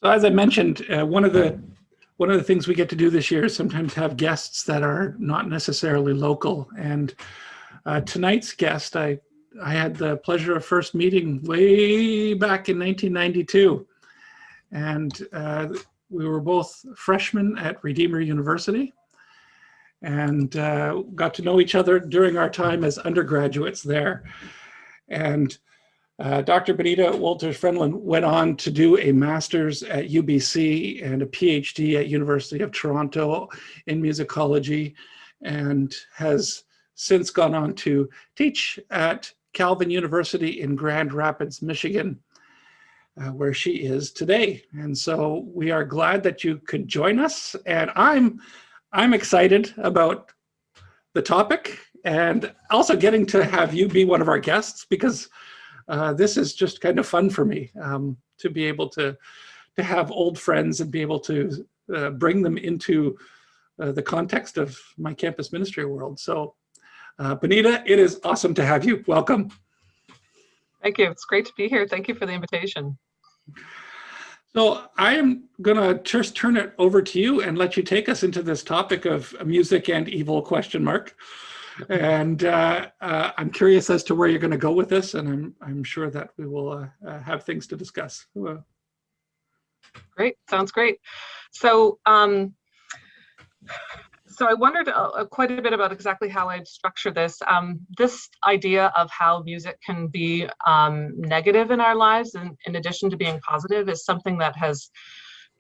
As I mentioned, one of the things we get to do this year is sometimes have guests that are not necessarily local. And tonight's guest, I had the pleasure of first meeting way back in 1992. And we were both freshmen at Redeemer University and got to know each other during our time as undergraduates there. And Dr. Benita Wolters-Fredlund went on to do a master's at UBC and a PhD at University of Toronto in musicology, and has since gone on to teach at Calvin University in Grand Rapids, Michigan, where she is today. And so we are glad that you could join us. And I'm excited about the topic and also getting to have you be one of our guests, because this is just kind of fun for me to be able to have old friends and be able to bring them into the context of my campus ministry world. So Benita, it is awesome to have you. Welcome. Thank you. It's great to be here. Thank you for the invitation. So I am going to just turn it over to you and let you take us into this topic of music and evil ? And I'm curious as to where you're going to go with this, and I'm sure that we will have things to discuss. Great, sounds great. So, so I wondered quite a bit about exactly how I'd structure this. This idea of how music can be negative in our lives, and in addition to being positive, is something that has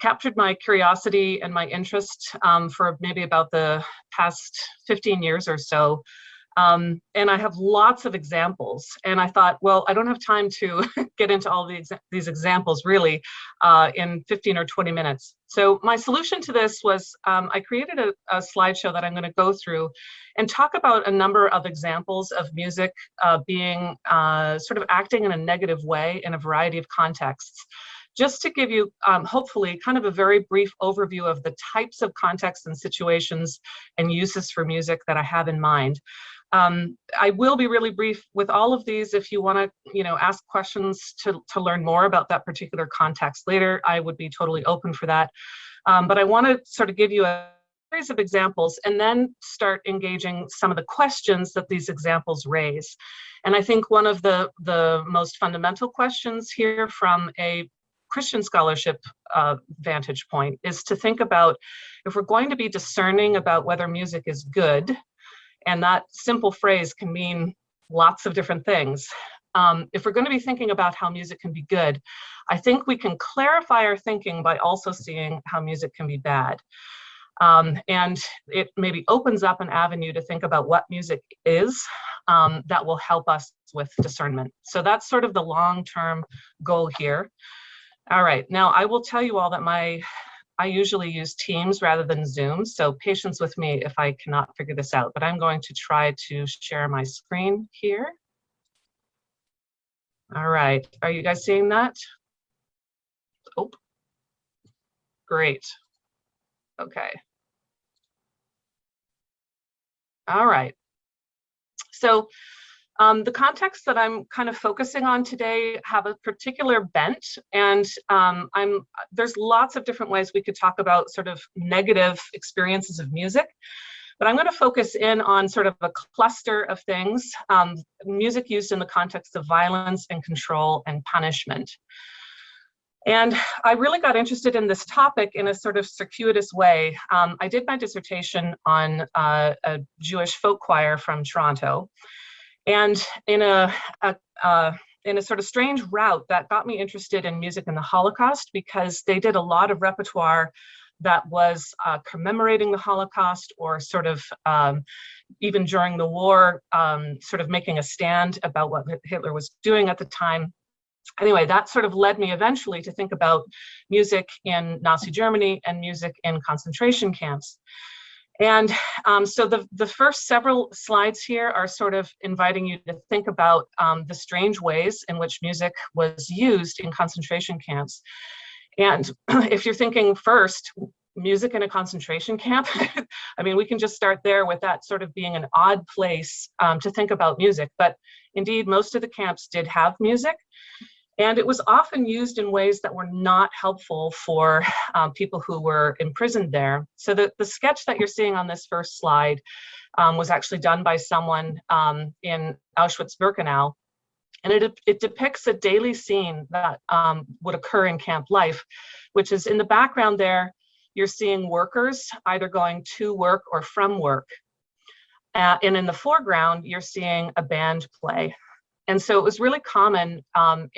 captured my curiosity and my interest for maybe about the past 15 years or so. And I have lots of examples. And I thought, well, I don't have time to get into all these examples really in 15 or 20 minutes. So my solution to this was I created a slideshow that I'm going to go through and talk about a number of examples of music being sort of acting in a negative way in a variety of contexts, just to give you, hopefully, kind of a very brief overview of the types of contexts and situations and uses for music that I have in mind. I will be really brief with all of these. If you want to, ask questions to learn more about that particular context later, I would be totally open for that. But I want to sort of give you a series of examples and then start engaging some of the questions that these examples raise. And I think one of the most fundamental questions here from a Christian scholarship vantage point is to think about, if we're going to be discerning about whether music is good, and that simple phrase can mean lots of different things. If we're going to be thinking about how music can be good, I think we can clarify our thinking by also seeing how music can be bad. And it maybe opens up an avenue to think about what music is that will help us with discernment. So that's sort of the long-term goal here. All right, now I will tell you all that I usually use Teams rather than Zoom, so patience with me if I cannot figure this out, but I'm going to try to share my screen here. All right, are you guys seeing that? Oh, great. Okay. All right. So the contexts that I'm kind of focusing on today have a particular bent, and there's lots of different ways we could talk about sort of negative experiences of music, but I'm going to focus in on sort of a cluster of things, music used in the context of violence and control and punishment. And I really got interested in this topic in a sort of circuitous way. I did my dissertation on a Jewish folk choir from Toronto. And in a sort of strange route that got me interested in music in the Holocaust, because they did a lot of repertoire that was commemorating the Holocaust, or sort of even during the war, sort of making a stand about what Hitler was doing at the time. Anyway, that sort of led me eventually to think about music in Nazi Germany and music in concentration camps. And so the first several slides here are sort of inviting you to think about the strange ways in which music was used in concentration camps. And if you're thinking first, music in a concentration camp, I mean, we can just start there with that sort of being an odd place to think about music. But indeed, most of the camps did have music. And it was often used in ways that were not helpful for people who were imprisoned there. So the sketch that you're seeing on this first slide was actually done by someone in Auschwitz-Birkenau. And it depicts a daily scene that would occur in camp life, which is in the background there, you're seeing workers either going to work or from work. And in the foreground, you're seeing a band play. And so it was really common,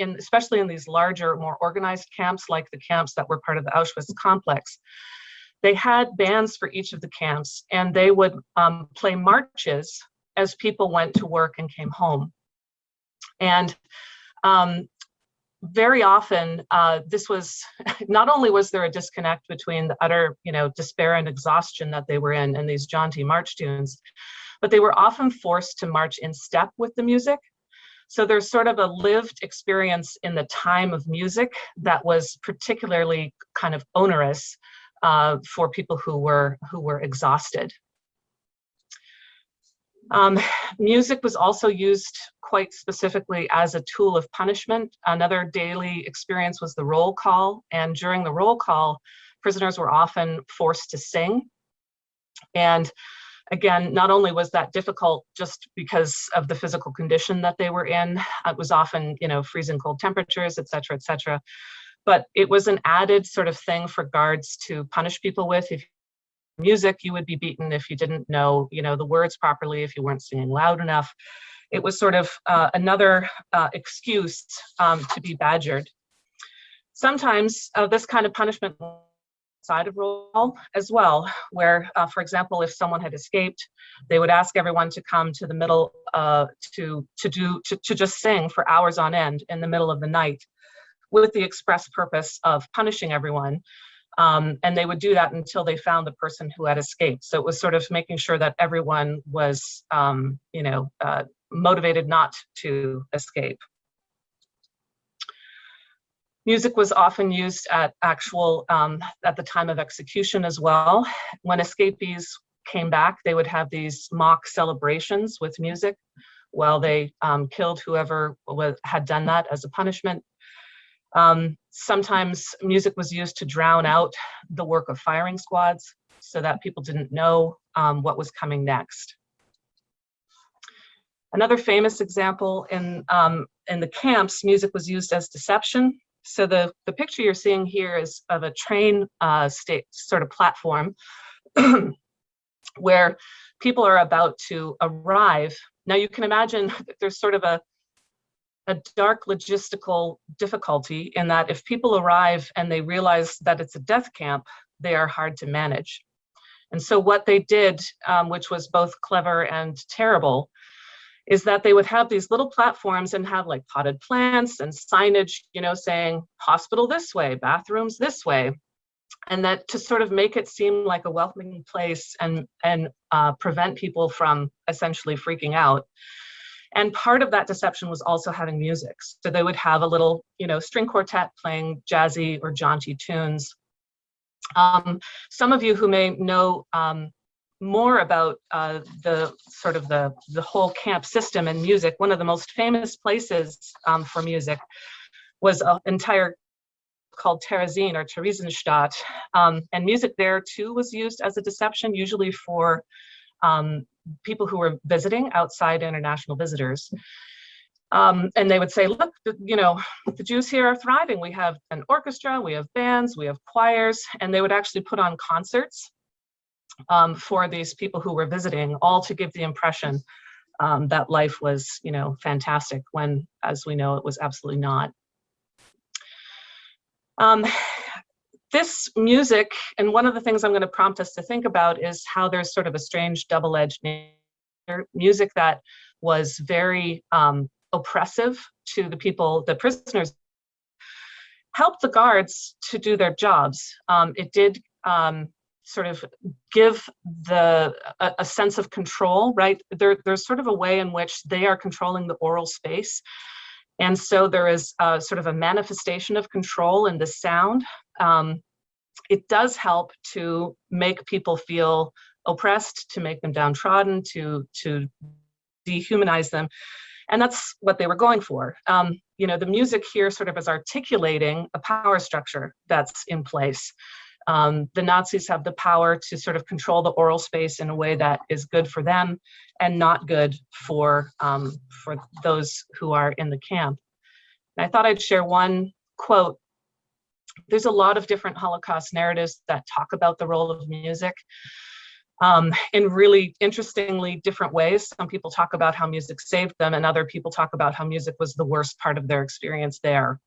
especially in these larger, more organized camps, like the camps that were part of the Auschwitz complex. They had bands for each of the camps, and they would play marches as people went to work and came home. And very often, this was, not only was there a disconnect between the utter, despair and exhaustion that they were in and these jaunty march tunes, but they were often forced to march in step with the music. So there's sort of a lived experience in the time of music that was particularly kind of onerous for people who were exhausted. Music was also used quite specifically as a tool of punishment. Another daily experience was the roll call, and during the roll call, prisoners were often forced to sing. And again, not only was that difficult just because of the physical condition that they were in, it was often, freezing cold temperatures, et cetera, but it was an added sort of thing for guards to punish people with. If music, you would be beaten if you didn't know, the words properly, if you weren't singing loud enough. It was sort of another excuse to be badgered. Sometimes this kind of punishment side of roll as well, where, for example, if someone had escaped, they would ask everyone to come to the middle to just sing for hours on end in the middle of the night, with the express purpose of punishing everyone. And they would do that until they found the person who had escaped. So it was sort of making sure that everyone was, motivated not to escape. Music was often used at the time of execution as well. When escapees came back, they would have these mock celebrations with music while they killed whoever had done that as a punishment. Sometimes music was used to drown out the work of firing squads so that people didn't know what was coming next. Another famous example in the camps, music was used as deception. So the picture you're seeing here is of a train sort of platform where people are about to arrive. Now you can imagine that there's sort of a dark logistical difficulty in that if people arrive and they realize that it's a death camp, they are hard to manage. And so what they did, which was both clever and terrible, is that they would have these little platforms and have like potted plants and signage, saying hospital this way, bathrooms this way. And that to sort of make it seem like a welcoming place and prevent people from essentially freaking out. And part of that deception was also having music. So they would have a little, string quartet playing jazzy or jaunty tunes. Some of you who may know more about the whole camp system and music, one of the most famous places for music was an entire called Terezin or Theresienstadt. And music there too was used as a deception, usually for people who were visiting, outside international visitors. And they would say, look, the Jews here are thriving. We have an orchestra, we have bands, we have choirs, and they would actually put on concerts for these people who were visiting, all to give the impression that life was, fantastic, when, as we know, it was absolutely not. This music, and one of the things I'm going to prompt us to think about is how there's sort of a strange double-edged nature. Music that was very oppressive to the people, the prisoners, helped the guards to do their jobs. It did sort of give a sense of control, right? There's sort of a way in which they are controlling the oral space. And so there is sort of a manifestation of control in the sound. It does help to make people feel oppressed, to make them downtrodden, to dehumanize them. And that's what they were going for. The music here sort of is articulating a power structure that's in place. The Nazis have the power to sort of control the oral space in a way that is good for them and not good for those who are in the camp. And I thought I'd share one quote. There's a lot of different Holocaust narratives that talk about the role of music in really interestingly different ways. Some people talk about how music saved them, and other people talk about how music was the worst part of their experience there.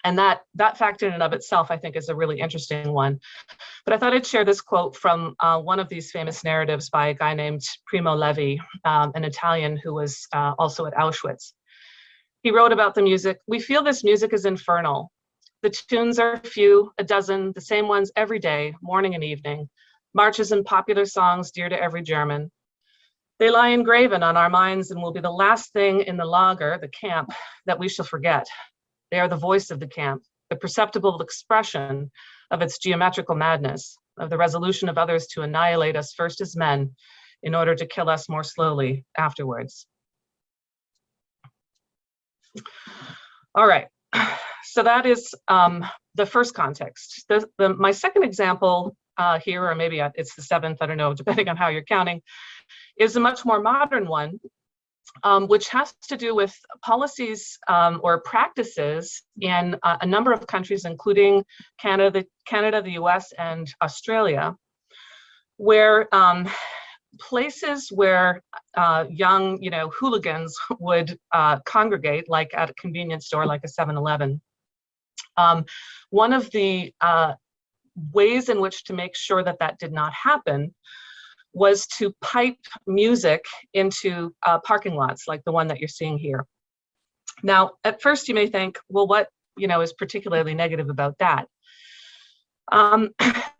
And that fact in and of itself, I think, is a really interesting one. But I thought I'd share this quote from one of these famous narratives by a guy named Primo Levi, an Italian who was also at Auschwitz. He wrote about the music: "We feel this music is infernal. The tunes are few, a dozen, the same ones every day, morning and evening, marches and popular songs dear to every German. They lie engraven on our minds and will be the last thing in the lager, the camp, that we shall forget. They are the voice of the camp, the perceptible expression of its geometrical madness, of the resolution of others to annihilate us first as men, in order to kill us more slowly afterwards." All right, so that is the first context. My second example here, or maybe it's the seventh, I don't know, depending on how you're counting, is a much more modern one, which has to do with policies or practices in a number of countries, including Canada, the US, and Australia, where places where young, hooligans would congregate, like at a convenience store, like a 7-Eleven. One of the ways in which to make sure that that did not happen was to pipe music into parking lots like the one that you're seeing here. Now, at first you may think, well, what is particularly negative about that?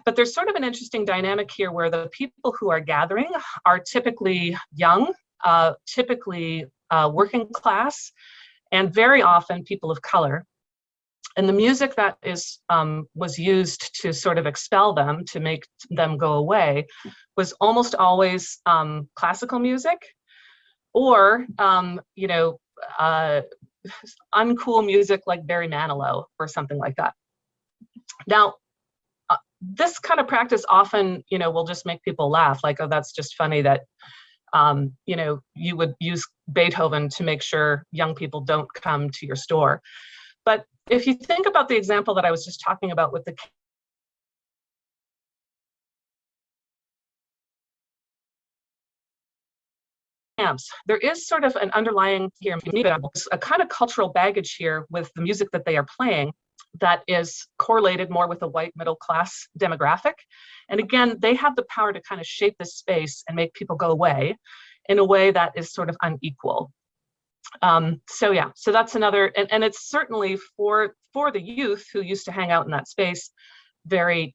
But there's sort of an interesting dynamic here where the people who are gathering are typically young, typically working class, and very often people of color. And the music that was used to sort of expel them, to make them go away, was almost always classical music, or uncool music like Barry Manilow or something like that. Now, this kind of practice often, will just make people laugh, like, oh, that's just funny that you would use Beethoven to make sure young people don't come to your store. But if you think about the example that I was just talking about with the camps, there is sort of an underlying here, a kind of cultural baggage here with the music that they are playing that is correlated more with a white middle class demographic. And again, they have the power to kind of shape this space and make people go away in a way that is sort of unequal. So that's another, and it's certainly for the youth who used to hang out in that space, very,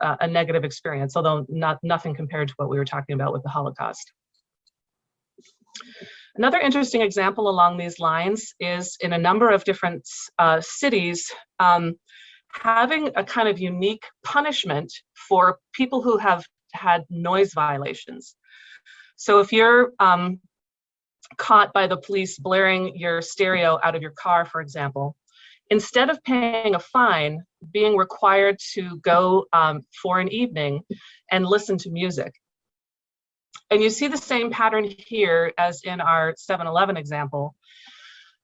a negative experience, although nothing compared to what we were talking about with the Holocaust. Another interesting example along these lines is in a number of different cities, having a kind of unique punishment for people who have had noise violations. So if you're caught by the police blaring your stereo out of your car, for example, instead of paying a fine, being required to go for an evening and listen to music. And you see the same pattern here as in our 7-Eleven example,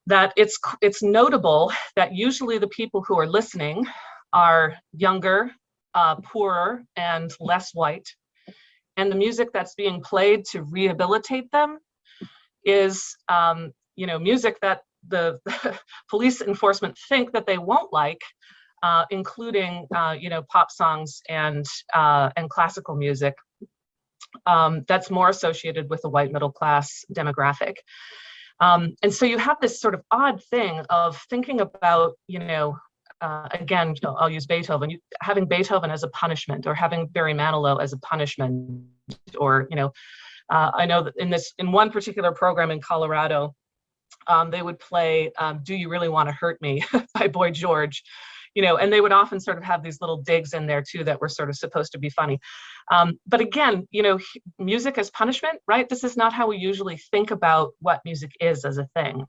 that it's notable that usually the people who are listening are younger, poorer, and less white. And the music that's being played to rehabilitate them is music that the police enforcement think that they won't like, including pop songs and classical music. That's more associated with the white middle class demographic. And so you have this sort of odd thing of thinking about, again, I'll use Beethoven, having Beethoven as a punishment, or having Barry Manilow as a punishment, or, I know that in one particular program in Colorado, they would play Do You Really Want to Hurt Me by Boy George. and they would often sort of have these little digs in there too that were sort of supposed to be funny. But again, music as punishment, right? This is not how we usually think about what music is as a thing.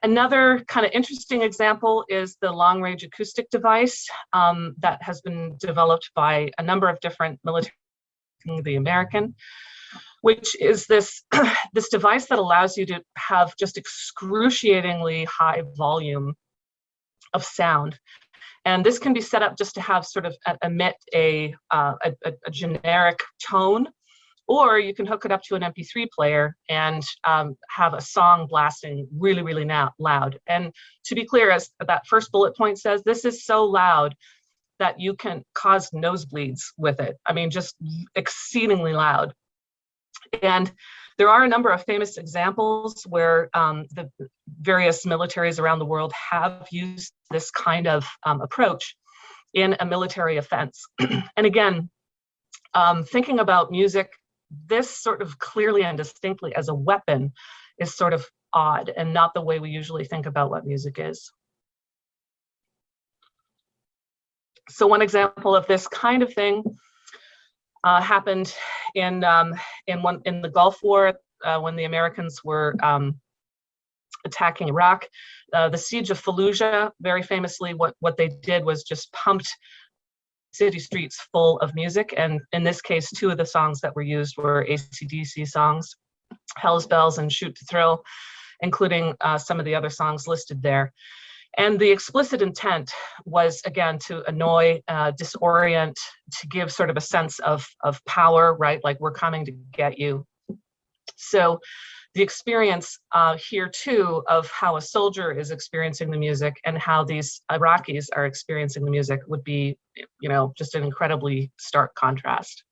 Another kind of interesting example is the long-range acoustic device that has been developed by a number of different military, the American, which is this, this device that allows you to have just excruciatingly high volume of sound. And this can be set up just to have sort of emit a generic tone, or you can hook it up to an MP3 player and have a song blasting really, really loud. And to be clear, as that first bullet point says, this is so loud that you can cause nosebleeds with it. I mean, just exceedingly loud. And there are a number of famous examples where the various militaries around the world have used this kind of approach in a military offense. And again, thinking about music, this sort of clearly and distinctly as a weapon is sort of odd and not the way we usually think about what music is. So one example of this kind of thing happened in the Gulf War when the Americans were attacking Iraq. The siege of Fallujah, very famously, what they did was just pumped city streets full of music. And in this case, two of the songs that were used were AC/DC songs, Hell's Bells and Shoot to Thrill, including some of the other songs listed there. And the explicit intent was, again, to annoy, disorient, to give sort of a sense of power, right? Like, we're coming to get you. So the experience here too of how a soldier is experiencing the music and how these Iraqis are experiencing the music would be, just an incredibly stark contrast.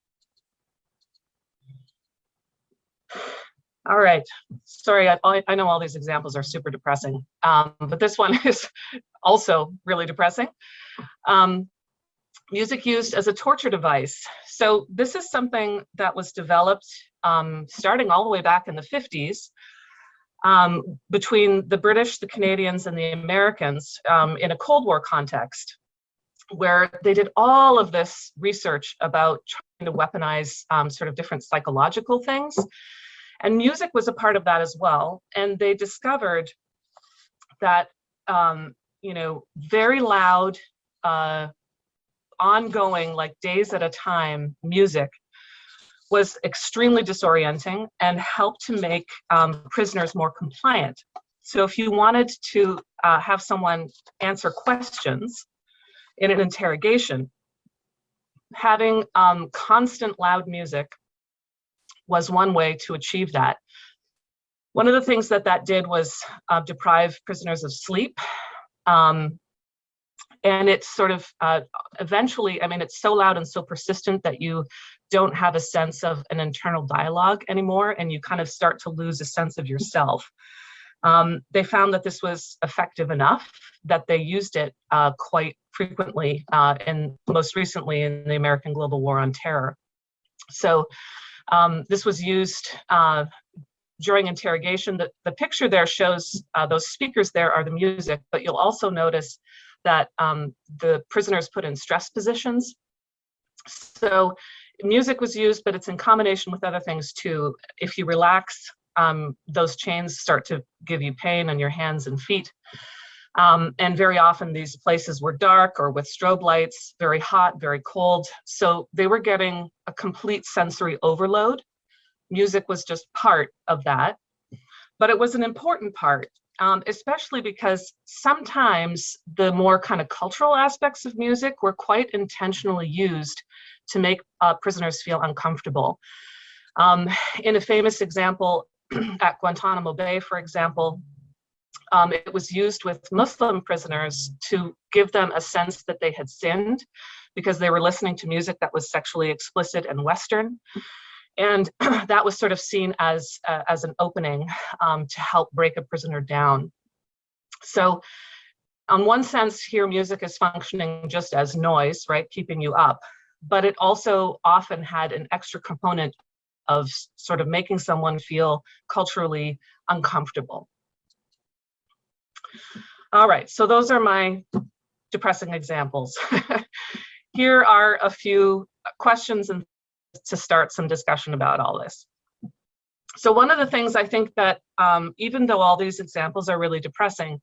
All right, sorry, I know all these examples are super depressing, but this one is also really depressing. Music used as a torture device. So this is something that was developed starting all the way back in the 50s between the British, the Canadians, and the Americans in a Cold War context, where they did all of this research about trying to weaponize sort of different psychological things. And music was a part of that as well. And they discovered that, very loud, ongoing, like days at a time, music was extremely disorienting and helped to make prisoners more compliant. So if you wanted to have someone answer questions in an interrogation, having constant loud music was one way to achieve that. One of the things that did was deprive prisoners of sleep. And it's sort of eventually, I mean, it's so loud and so persistent that you don't have a sense of an internal dialogue anymore, and you kind of start to lose a sense of yourself. They found that this was effective enough that they used it quite frequently, and most recently in the American Global War on Terror. So this was used during interrogation. The picture there shows those speakers there are the music, but you'll also notice that the prisoners put in stress positions. So music was used, but it's in combination with other things too. If you relax, those chains start to give you pain on your hands and feet. And very often these places were dark or with strobe lights, very hot, very cold. So they were getting a complete sensory overload. Music was just part of that, but it was an important part, especially because sometimes the more kind of cultural aspects of music were quite intentionally used to make prisoners feel uncomfortable. In a famous example at Guantanamo Bay, for example, it was used with Muslim prisoners to give them a sense that they had sinned because they were listening to music that was sexually explicit and Western. And that was sort of seen as an opening to help break a prisoner down. So on one sense here, music is functioning just as noise, right, keeping you up, but it also often had an extra component of sort of making someone feel culturally uncomfortable. All right, so those are my depressing examples. Here are a few questions and to start some discussion about all this. So one of the things I think that even though all these examples are really depressing,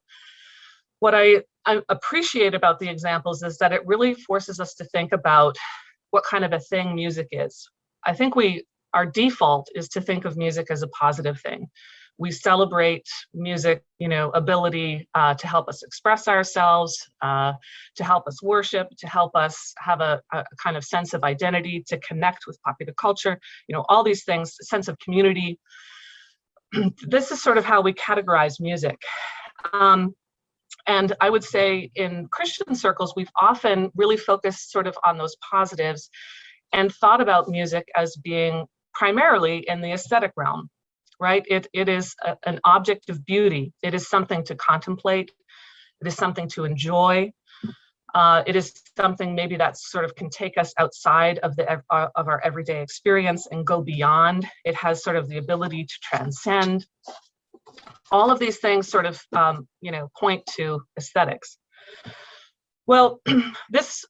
what I appreciate about the examples is that it really forces us to think about what kind of a thing music is. I think our default is to think of music as a positive thing. We celebrate music, ability to help us express ourselves, to help us worship, to help us have a kind of sense of identity, to connect with popular culture, all these things, sense of community. This is sort of how we categorize music. And I would say in Christian circles, we've often really focused sort of on those positives and thought about music as being primarily in the aesthetic realm, right? It is an object of beauty. It is something to contemplate. It is something to enjoy. It is something maybe that sort of can take us outside of our everyday experience and go beyond. It has sort of the ability to transcend. All of these things sort of, point to aesthetics. Well, this,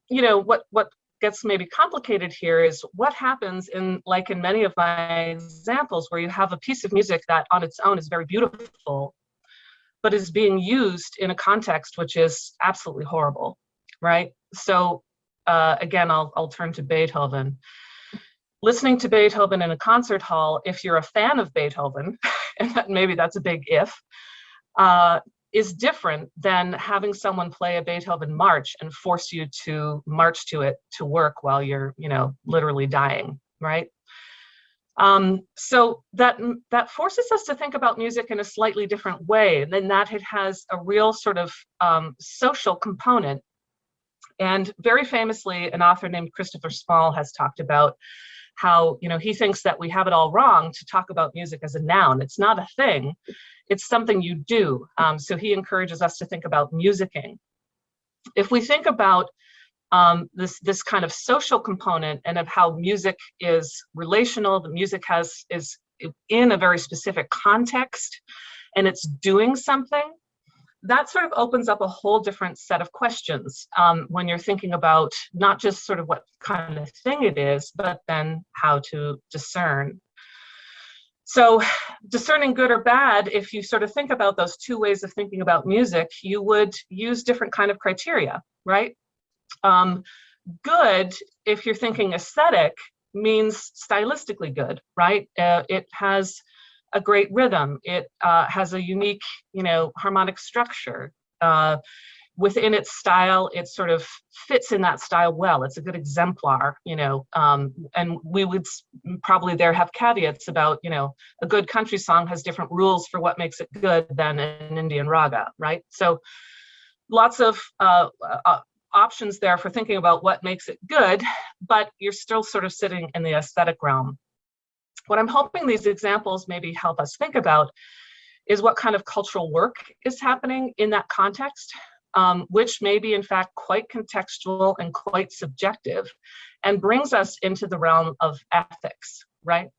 what gets maybe complicated here is what happens in many of my examples where you have a piece of music that on its own is very beautiful, but is being used in a context which is absolutely horrible, right? So again, I'll turn to Beethoven. Listening to Beethoven in a concert hall, if you're a fan of Beethoven, and maybe that's a big if, is different than having someone play a Beethoven march and force you to march to it to work while you're, literally dying, right? So that forces us to think about music in a slightly different way, and then that it has a real sort of social component. And very famously, an author named Christopher Small has talked about how, he thinks that we have it all wrong to talk about music as a noun. It's not a thing, it's something you do. So he encourages us to think about musicking. If we think about this kind of social component and of how music is relational, the music is in a very specific context and it's doing something, that sort of opens up a whole different set of questions when you're thinking about not just sort of what kind of thing it is, but then how to discern. So discerning good or bad, if you sort of think about those two ways of thinking about music, you would use different kind of criteria, right? Good, if you're thinking aesthetic, means stylistically good, right? It has a great rhythm. It has a unique, harmonic structure. Within its style, it sort of fits in that style well. It's a good exemplar, and we would probably there have caveats about, a good country song has different rules for what makes it good than an Indian raga, right? So lots of options there for thinking about what makes it good, but you're still sort of sitting in the aesthetic realm. What I'm hoping these examples maybe help us think about is what kind of cultural work is happening in that context, which may be in fact quite contextual and quite subjective, and brings us into the realm of ethics, right,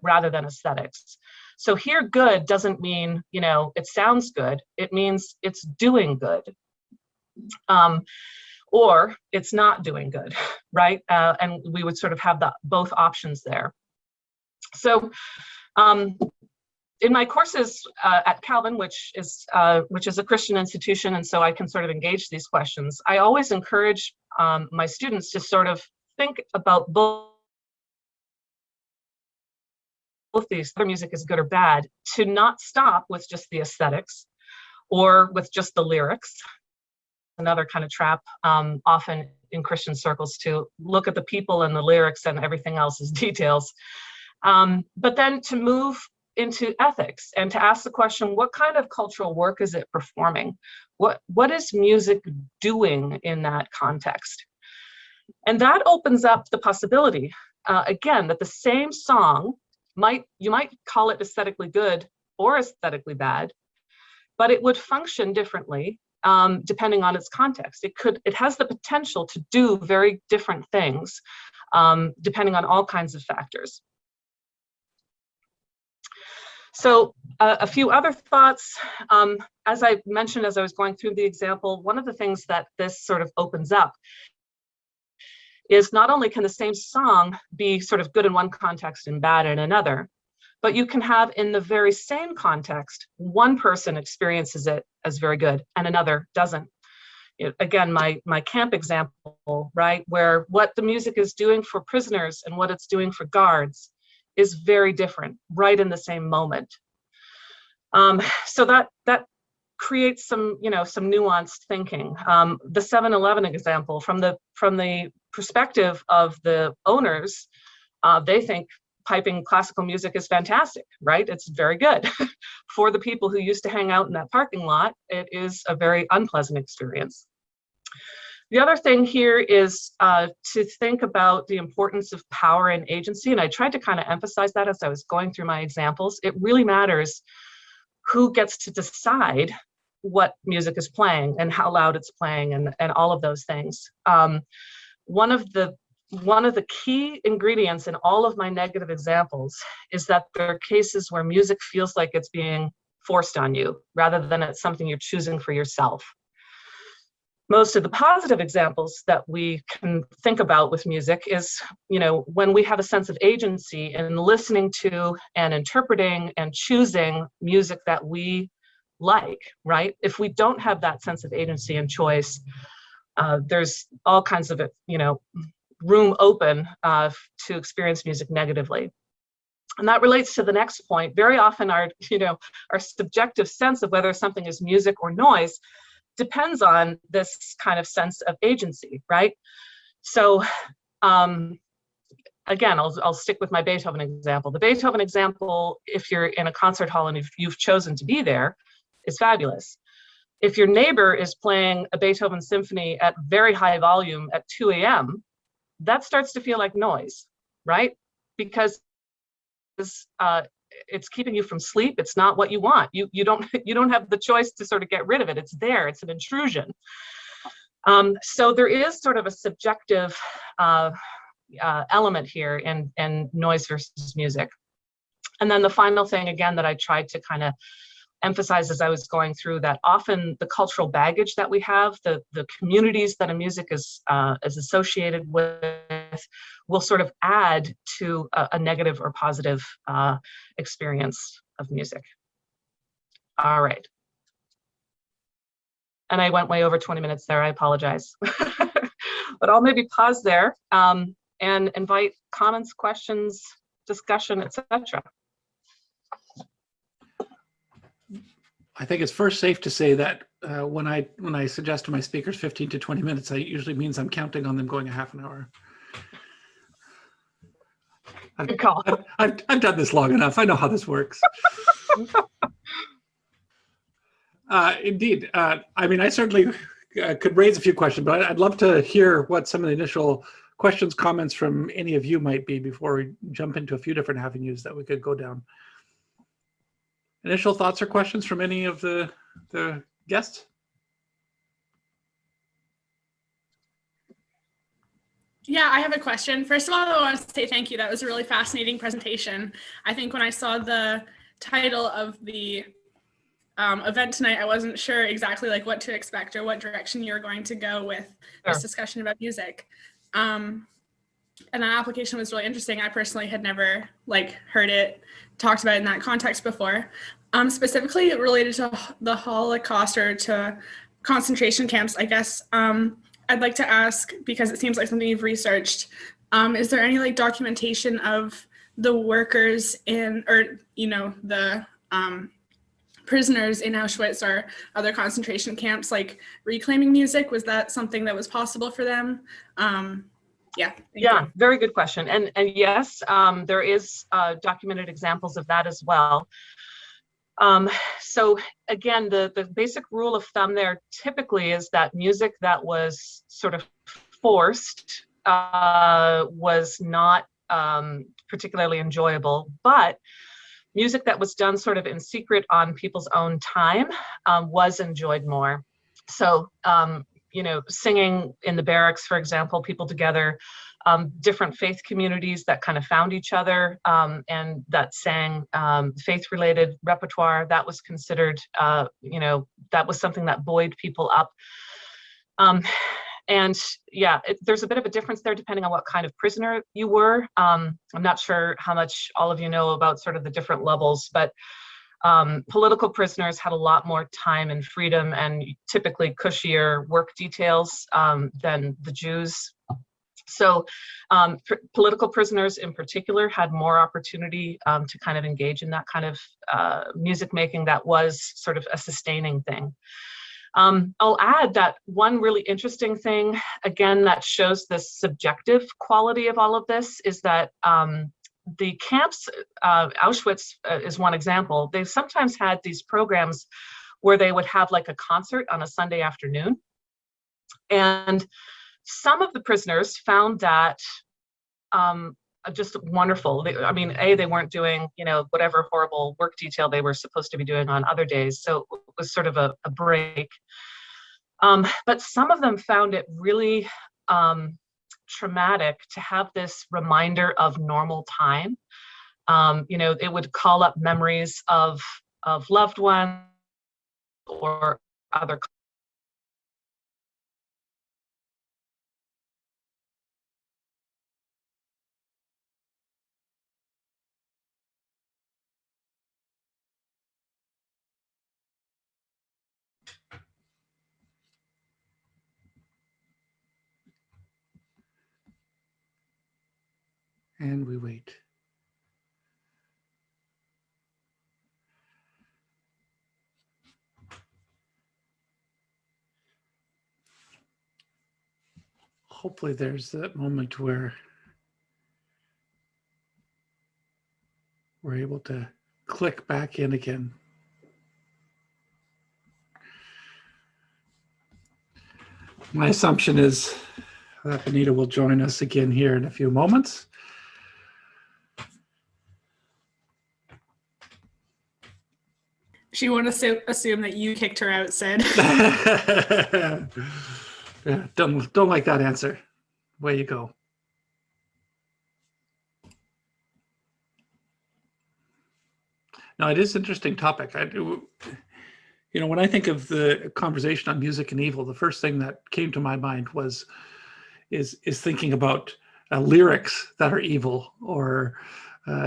rather than aesthetics. So here, good doesn't mean, it sounds good. It means it's doing good. Or it's not doing good, right? And we would sort of have both options there. So in my courses at Calvin, which is a Christian institution, and so I can sort of engage these questions, I always encourage my students to sort of think about both these, whether music is good or bad, to not stop with just the aesthetics or with just the lyrics. Another kind of trap often in Christian circles, to look at the people and the lyrics and everything else is details. But then to move into ethics and to ask the question, what kind of cultural work is it performing? What is music doing in that context? And that opens up the possibility, again, that the same song you might call it aesthetically good or aesthetically bad, but it would function differently depending on its context. It has the potential to do very different things depending on all kinds of factors. So a few other thoughts. As I mentioned, as I was going through the example, one of the things that this sort of opens up is not only can the same song be sort of good in one context and bad in another, but you can have in the very same context, one person experiences it as very good and another doesn't. Again, my camp example, right, where what the music is doing for prisoners and what it's doing for guards is very different, right in the same moment. So that creates some, some nuanced thinking. The 7-Eleven example, from the perspective of the owners, they think piping classical music is fantastic, right? It's very good. For the people who used to hang out in that parking lot, it is a very unpleasant experience. The other thing here is to think about the importance of power and agency, and I tried to kind of emphasize that as I was going through my examples. It really matters who gets to decide what music is playing and how loud it's playing and all of those things. One of the key ingredients in all of my negative examples is that there are cases where music feels like it's being forced on you rather than it's something you're choosing for yourself. Most of the positive examples that we can think about with music is, when we have a sense of agency in listening to and interpreting and choosing music that we like, right? If we don't have that sense of agency and choice, there's all kinds of, room open to experience music negatively. And that relates to the next point. Very often our subjective sense of whether something is music or noise depends on this kind of sense of agency, right? So again, I'll stick with my Beethoven example. The Beethoven example, if you're in a concert hall and if you've chosen to be there, is fabulous. If your neighbor is playing a Beethoven symphony at very high volume at 2 a.m., that starts to feel like noise, right? Because it's keeping you from sleep. It's not what you want. You don't have the choice to sort of get rid of it. It's there. It's an intrusion. So there is sort of a subjective element here in noise versus music. And then the final thing, again, that I tried to kind of emphasize as I was going through, that often the cultural baggage that we have, the communities that a music is associated with, will sort of add to a negative or positive experience of music. All right. And I went way over 20 minutes there, I apologize. But I'll maybe pause there and invite comments, questions, discussion, etc. I think it's first safe to say that when I suggest to my speakers 15 to 20 minutes, that usually means I'm counting on them going a half an hour. Good call. I've done this long enough. I know how this works. Indeed. I mean, I certainly could raise a few questions, but I'd love to hear what some of the initial questions, comments from any of you might be before we jump into a few different avenues that we could go down. Initial thoughts or questions from any of the guests? Yeah, I have a question. First of all, I want to say thank you. That was a really fascinating presentation. I think when I saw the title of the event tonight, I wasn't sure exactly like what to expect or what direction you're going to go with this discussion about music. And that application was really interesting. I personally had never heard it talked about in that context before. Specifically related to the Holocaust or to concentration camps, I guess. I'd like to ask, because it seems like something you've researched, is there any documentation of the workers the prisoners in Auschwitz or other concentration camps reclaiming music? Was that something that was possible for them? Yeah, very good question. And yes, there is documented examples of that as well. So again, the basic rule of thumb there typically is that music that was sort of forced was not particularly enjoyable, but music that was done sort of in secret on people's own time was enjoyed more. So, singing in the barracks, for example, people together different faith communities that kind of found each other and that sang faith-related repertoire. That was considered, that was something that buoyed people up. And yeah, there's a bit of a difference there depending on what kind of prisoner you were. I'm not sure how much all of you know about sort of the different levels, but political prisoners had a lot more time and freedom and typically cushier work details than the Jews. So political prisoners in particular had more opportunity to kind of engage in that kind of music making that was sort of a sustaining thing. I'll add that one really interesting thing, again, that shows the subjective quality of all of this is that the camps, Auschwitz is one example, they've sometimes had these programs where they would have like a concert on a Sunday afternoon. And some of the prisoners found that just wonderful. I mean, they weren't doing, whatever horrible work detail they were supposed to be doing on other days. So it was sort of a break. But some of them found it really traumatic to have this reminder of normal time. It would call up memories of loved ones or other. And we wait. Hopefully there's that moment where we're able to click back in again. My assumption is that Benita will join us again here in a few moments. She won't assume that you kicked her out, Sid. Yeah, don't like that answer. Way you go. No, it is an interesting topic. When I think of the conversation on music and evil, the first thing that came to my mind is thinking about lyrics that are evil, or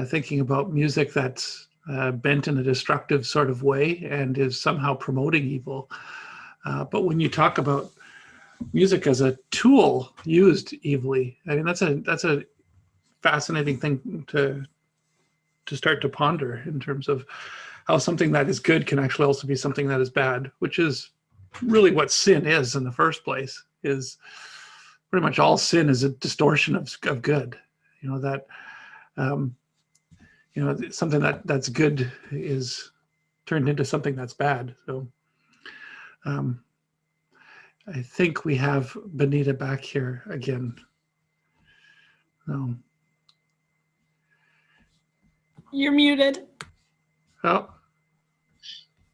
thinking about music that's bent in a destructive sort of way and is somehow promoting evil. But when you talk about music as a tool used evilly, I mean, that's a fascinating thing to start to ponder in terms of how something that is good can actually also be something that is bad, which is really what sin is in the first place. Is pretty much all sin is a distortion of good. Something that's good is turned into something that's bad. So I think we have Benita back here again. You're muted. Oh.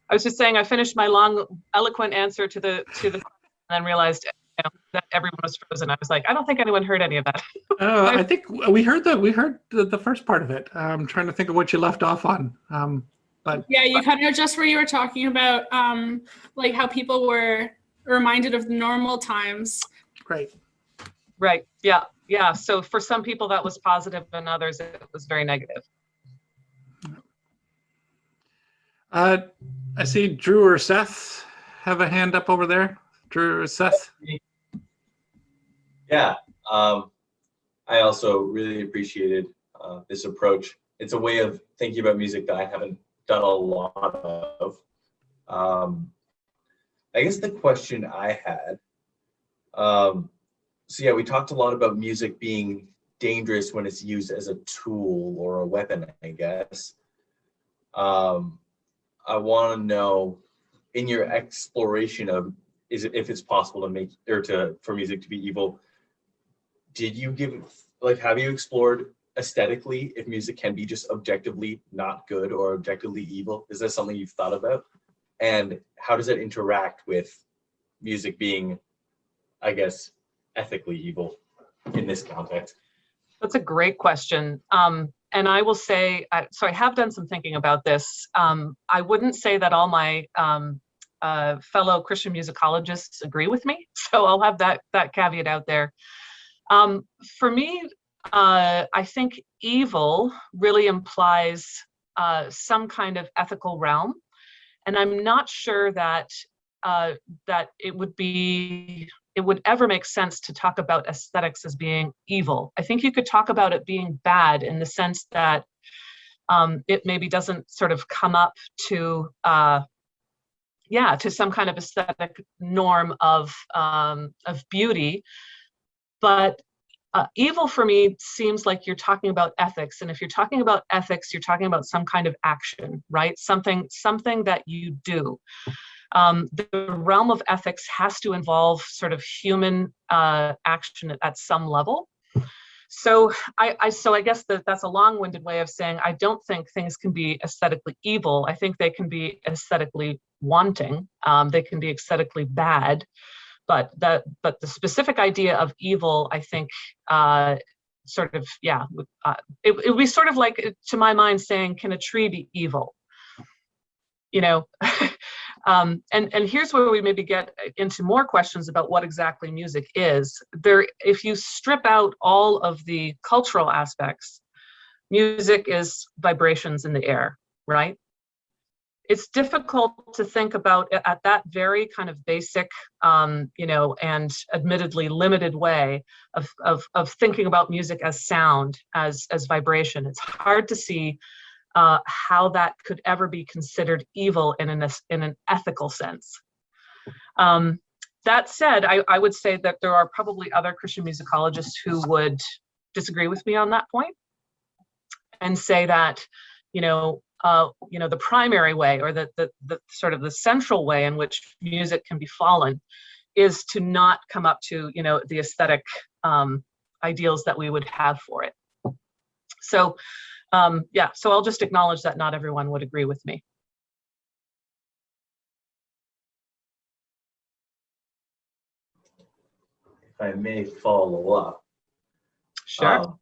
I was just saying, I finished my long, eloquent answer to the and then realized that everyone was frozen. I was like, I don't think anyone heard any of that. I think we heard the first part of it. I'm trying to think of what you left off on. But yeah, you kind of just where you were talking about like how people were reminded of normal times. Right. Yeah. So for some people that was positive, and others it was very negative. I see Drew or Seth have a hand up over there. Drew or Seth? Yeah, I also really appreciated this approach. It's a way of thinking about music that I haven't done a lot of. I guess the question I had, so yeah, we talked a lot about music being dangerous when it's used as a tool or a weapon, I guess. I want to know, in your exploration of if it's possible to make for music to be evil, have you explored aesthetically if music can be just objectively not good or objectively evil? Is that something you've thought about? And how does that interact with music being, I guess, ethically evil? in this context? That's a great question. And I will say, so I have done some thinking about this. I wouldn't say that all my fellow Christian musicologists agree with me. So I'll have that caveat out there. For me, I think evil really implies some kind of ethical realm. And I'm not sure that that it would ever make sense to talk about aesthetics as being evil. I think you could talk about it being bad in the sense that it maybe doesn't sort of come up to to some kind of aesthetic norm of beauty. But evil for me seems like you're talking about ethics. And if you're talking about ethics, you're talking about some kind of action, right? Something that you do. The realm of ethics has to involve sort of human action at some level. So I guess that's a long-winded way of saying I don't think things can be aesthetically evil. I think they can be aesthetically wanting. They can be aesthetically bad. But the specific idea of evil, I think, it would be sort of like, to my mind, saying, can a tree be evil? You know, and here's where we maybe get into more questions about what exactly music is. If you strip out all of the cultural aspects, music is vibrations in the air, right? It's difficult to think about at that very kind of basic, and admittedly limited way of thinking about music as sound, as vibration. It's hard to see how that could ever be considered evil in an ethical sense. That said, I would say that there are probably other Christian musicologists who would disagree with me on that point and say that, the primary way, or the sort of the central way in which music can be fallen, is to not come up to, the aesthetic ideals that we would have for it. So, so I'll just acknowledge that not everyone would agree with me. If I may follow up. Sure.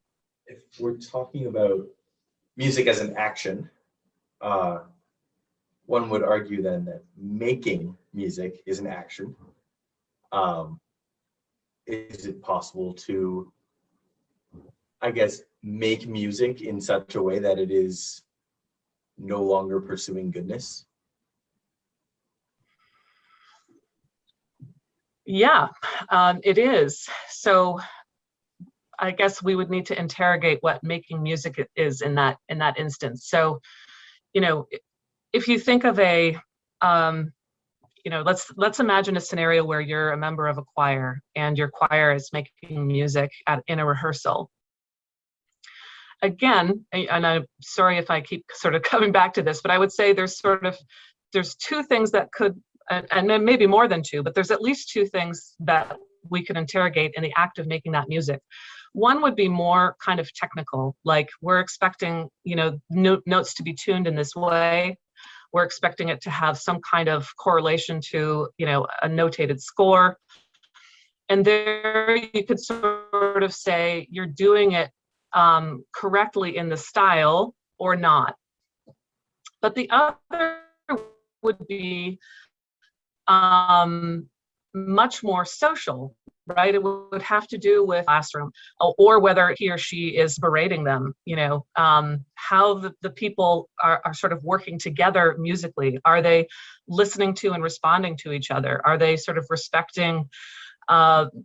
If we're talking about music as an action, one would argue then that making music is an action. Is it possible to, I guess, make music in such a way that it is no longer pursuing goodness? Yeah, it is. So I guess we would need to interrogate what making music is in that instance. So, if you think of let's imagine a scenario where you're a member of a choir and your choir is making music in a rehearsal. Again, and I'm sorry if I keep sort of coming back to this, but I would say there's two things that could, and then maybe more than two, but there's at least two things that we could interrogate in the act of making that music. One would be more kind of technical, like we're expecting, notes to be tuned in this way. We're expecting it to have some kind of correlation to, a notated score. And there you could sort of say you're doing it correctly in the style or not. But the other would be much more social, right? It would have to do with classroom, or whether he or she is berating them, how the people are sort of working together musically. Are they listening to and responding to each other? Are they sort of respecting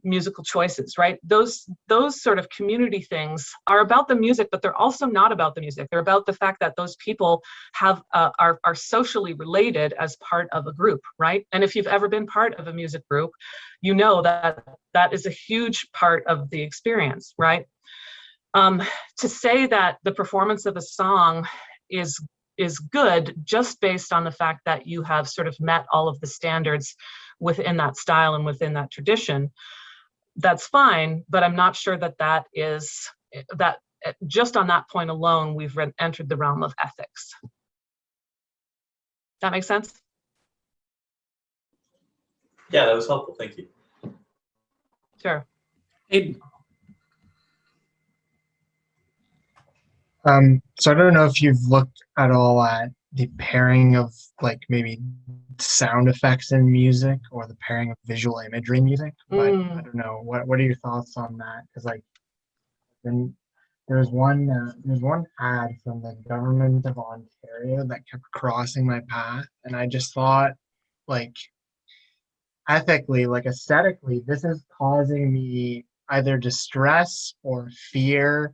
musical choices, right? Those sort of community things are about the music, but they're also not about the music. They're about the fact that those people are socially related as part of a group, right? And if you've ever been part of a music group, you know that is a huge part of the experience, right? To say that the performance of a song is good just based on the fact that you have sort of met all of the standards within that style and within that tradition, that's fine, but I'm not sure that just on that point alone, we've entered the realm of ethics. That makes sense? Yeah, that was helpful. Thank you. Sure. Hayden. So I don't know if you've looked at all at the pairing of like maybe sound effects in music or the pairing of visual imagery in music, but I don't know. What are your thoughts on that? Because like then there's one ad from the government of Ontario that kept crossing my path, and I just thought like ethically, like aesthetically, this is causing me either distress or fear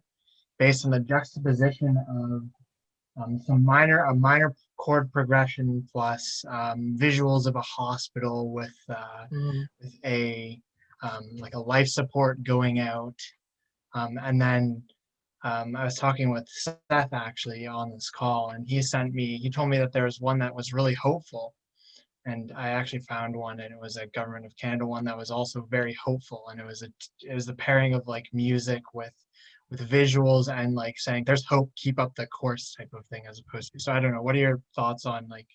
based on the juxtaposition of a minor chord progression plus visuals of a hospital with a like a life support going out, and then I was talking with Seth actually on this call, and he told me that there was one that was really hopeful, and I actually found one, and it was a Government of Canada one that was also very hopeful, and it was the pairing of like music with visuals and like saying there's hope, keep up the course type of thing, as opposed to. So I don't know, what are your thoughts on like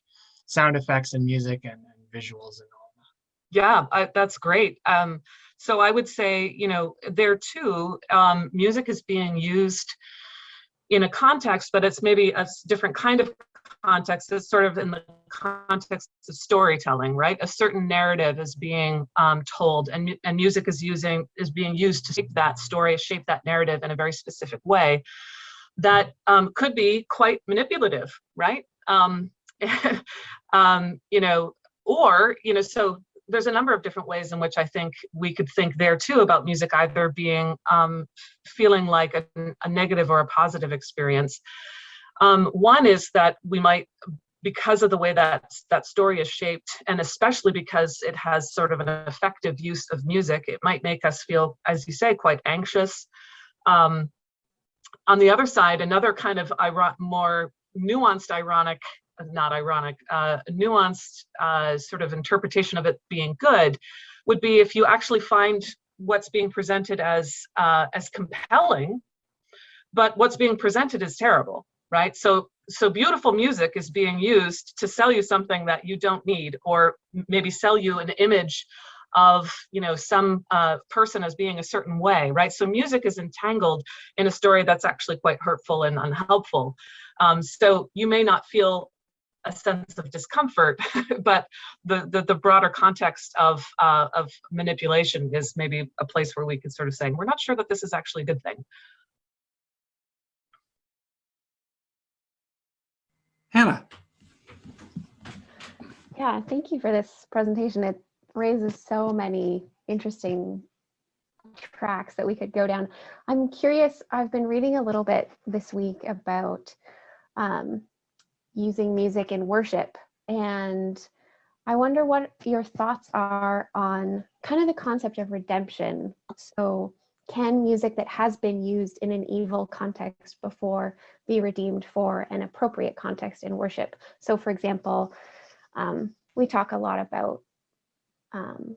sound effects and music and visuals and all that? Yeah, that's great. So I would say, there too, music is being used in a context, but it's maybe a different kind of context. It's sort of in the context of storytelling, right? A certain narrative is being told, and music is being used to shape that story, shape that narrative in a very specific way that could be quite manipulative, right? So there's a number of different ways in which I think we could think there too about music either being feeling like a negative or a positive experience. One is that we might, because of the way that story is shaped, and especially because it has sort of an effective use of music, it might make us feel, as you say, quite anxious. On the other side, another kind of more nuanced sort of interpretation of it being good would be if you actually find what's being presented as compelling, but what's being presented is terrible, right? So beautiful music is being used to sell you something that you don't need, or maybe sell you an image of some person as being a certain way, right? So music is entangled in a story that's actually quite hurtful and unhelpful. So you may not feel a sense of discomfort, but the broader context of manipulation is maybe a place where we could sort of say, we're not sure that this is actually a good thing. Hannah. Yeah, thank you for this presentation. It raises so many interesting tracks that we could go down. I'm curious, I've been reading a little bit this week about using music in worship, and I wonder what your thoughts are on kind of the concept of redemption. So can music that has been used in an evil context before be redeemed for an appropriate context in worship? So for example, we talk a lot about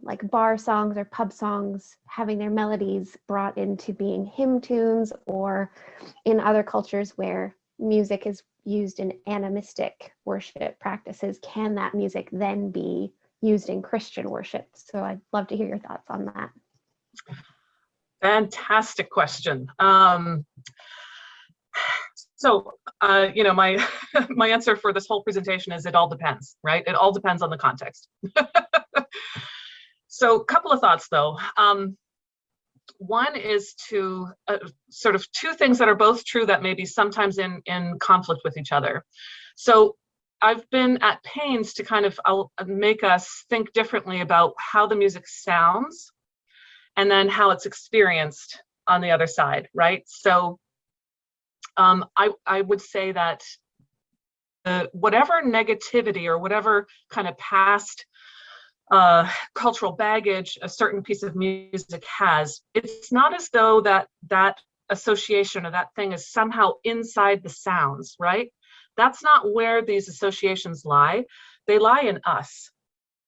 like bar songs or pub songs having their melodies brought into being hymn tunes, or in other cultures where music is used in animistic worship practices, can that music then be used in Christian worship? So I'd love to hear your thoughts on that. Fantastic question. My my answer for this whole presentation is it all depends, right? It all depends on the context. So a couple of thoughts though. One is to sort of two things that are both true that may be sometimes in conflict with each other. So I've been at pains to kind of make us think differently about how the music sounds and then how it's experienced on the other side, right? So I would say that whatever negativity or whatever kind of past cultural baggage a certain piece of music has, it's not as though that association or that thing is somehow inside the sounds, right? That's not where these associations lie. They lie in us.